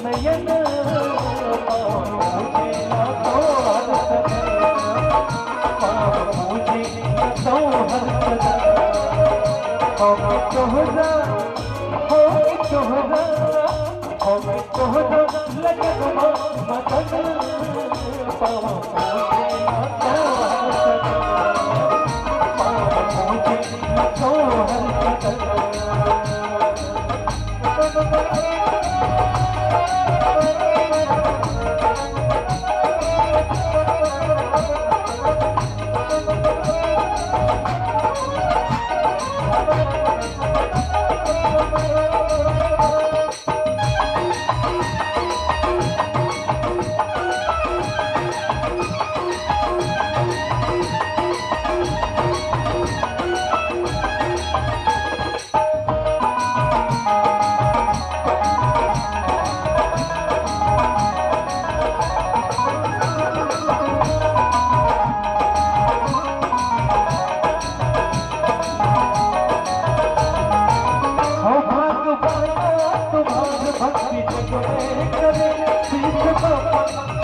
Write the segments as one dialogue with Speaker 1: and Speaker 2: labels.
Speaker 1: नयन मुझे न तो मुझे न तो हर तोहरा तोहरा लगन मदन पावा मुझे न तो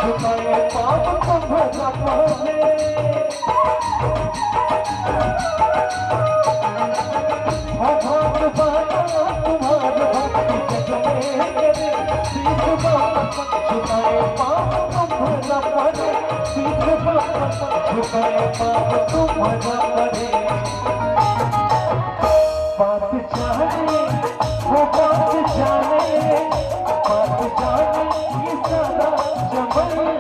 Speaker 1: झुकाए पाप को भला पाले भाग पाया तुम्हारे भक्ति जग में करे सीख बाप झुकाए पाप को भला पाले सीख बाप झुकाए पाप को भला करे बात जाने वो बात जाने ये सारा जमल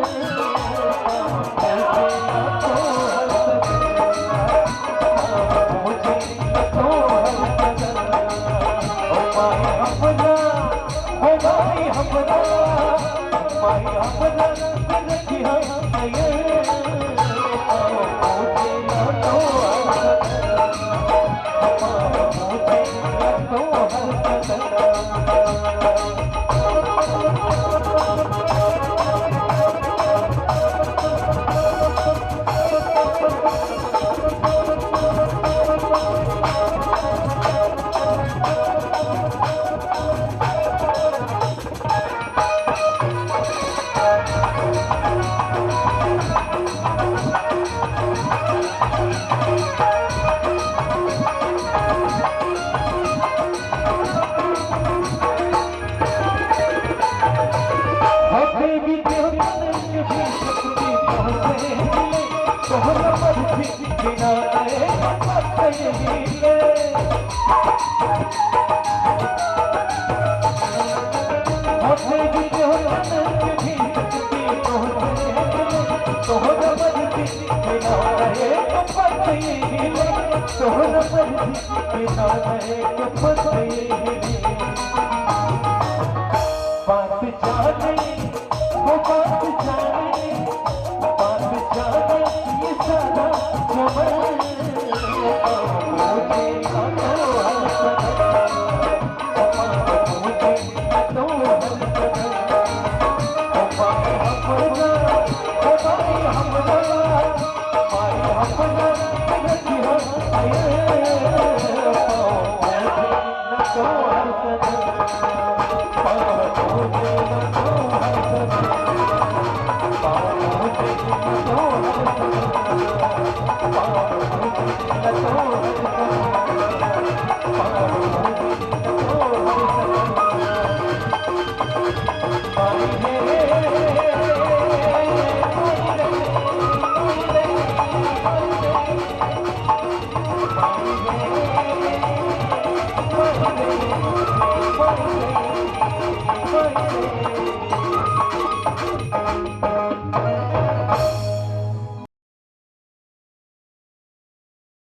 Speaker 2: Let's go.